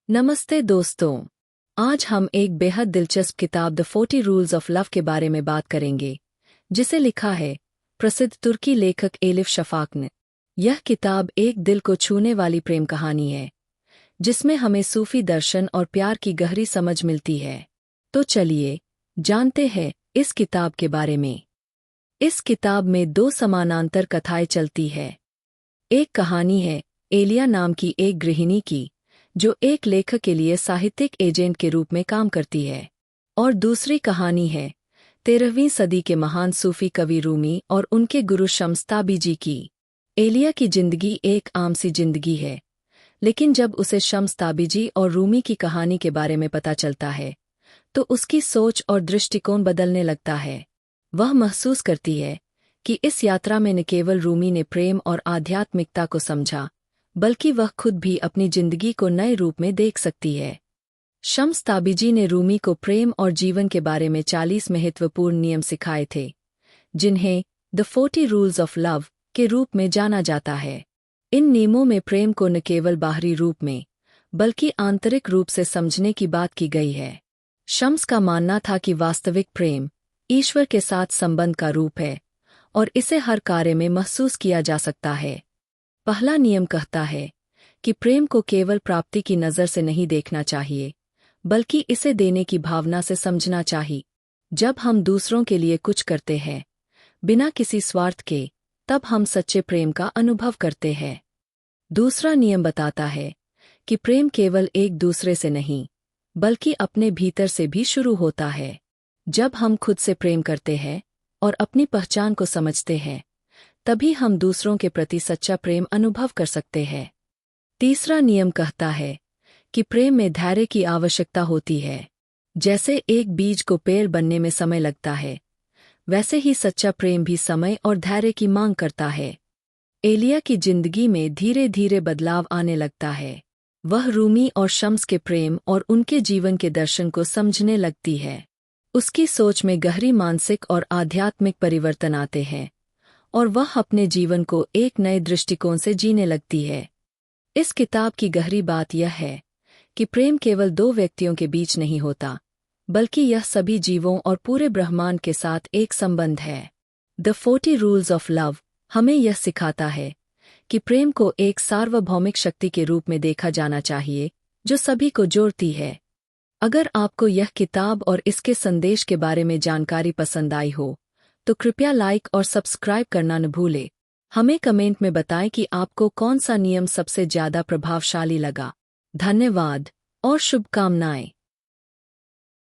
नमस्ते दोस्तों। आज हम एक बेहद दिलचस्प किताब द 40 रूल्स ऑफ लव के बारे में बात करेंगे, जिसे लिखा है प्रसिद्ध तुर्की लेखक एलिफ शफाक ने। यह किताब एक दिल को छूने वाली प्रेम कहानी है, जिसमें हमें सूफी दर्शन और प्यार की गहरी समझ मिलती है। तो चलिए जानते हैं इस किताब के बारे में। इस किताब में दो समानांतर कथाएं चलती है। एक कहानी है एलिया नाम की एक गृहिणी की, जो एक लेखक के लिए साहित्यिक एजेंट के रूप में काम करती है, और दूसरी कहानी है 13वीं सदी के महान सूफी कवि रूमी और उनके गुरु शम्स ताबीजी की। एलिया की जिंदगी एक आम सी जिंदगी है, लेकिन जब उसे शम्स ताबीजी और रूमी की कहानी के बारे में पता चलता है, तो उसकी सोच और दृष्टिकोण बदलने लगता है। वह महसूस करती है कि इस यात्रा में न केवल रूमी ने प्रेम और आध्यात्मिकता को समझा, बल्कि वह खुद भी अपनी जिंदगी को नए रूप में देख सकती है। शम्स ताबीजी ने रूमी को प्रेम और जीवन के बारे में 40 महत्वपूर्ण नियम सिखाए थे, जिन्हें द 40 रूल्स ऑफ लव के रूप में जाना जाता है। इन नियमों में प्रेम को न केवल बाहरी रूप में, बल्कि आंतरिक रूप से समझने की बात की गई है। शम्स का मानना था कि वास्तविक प्रेम ईश्वर के साथ संबंध का रूप है, और इसे हर कार्य में महसूस किया जा सकता है। पहला नियम कहता है कि प्रेम को केवल प्राप्ति की नज़र से नहीं देखना चाहिए, बल्कि इसे देने की भावना से समझना चाहिए। जब हम दूसरों के लिए कुछ करते हैं, बिना किसी स्वार्थ के, तब हम सच्चे प्रेम का अनुभव करते हैं। दूसरा नियम बताता है कि प्रेम केवल एक दूसरे से नहीं, बल्कि अपने भीतर से भी शुरू होता है। जब हम खुद से प्रेम करते हैं और अपनी पहचान को समझते हैं, तभी हम दूसरों के प्रति सच्चा प्रेम अनुभव कर सकते हैं। तीसरा नियम कहता है कि प्रेम में धैर्य की आवश्यकता होती है। जैसे एक बीज को पेड़ बनने में समय लगता है, वैसे ही सच्चा प्रेम भी समय और धैर्य की मांग करता है। एलिया की जिंदगी में धीरे धीरे बदलाव आने लगता है। वह रूमी और शम्स के प्रेम और उनके जीवन के दर्शन को समझने लगती है। उसकी सोच में गहरी मानसिक और आध्यात्मिक परिवर्तन आते हैं, और वह अपने जीवन को एक नए दृष्टिकोण से जीने लगती है। इस किताब की गहरी बात यह है कि प्रेम केवल दो व्यक्तियों के बीच नहीं होता, बल्कि यह सभी जीवों और पूरे ब्रह्मांड के साथ एक संबंध है। द 40 रूल्स ऑफ लव हमें यह सिखाता है कि प्रेम को एक सार्वभौमिक शक्ति के रूप में देखा जाना चाहिए, जो सभी को जोड़ती है। अगर आपको यह किताब और इसके संदेश के बारे में जानकारी पसंद आई हो, तो कृपया लाइक और सब्सक्राइब करना न भूलें। हमें कमेंट में बताएं कि आपको कौन सा नियम सबसे ज्यादा प्रभावशाली लगा। धन्यवाद और शुभकामनाएं।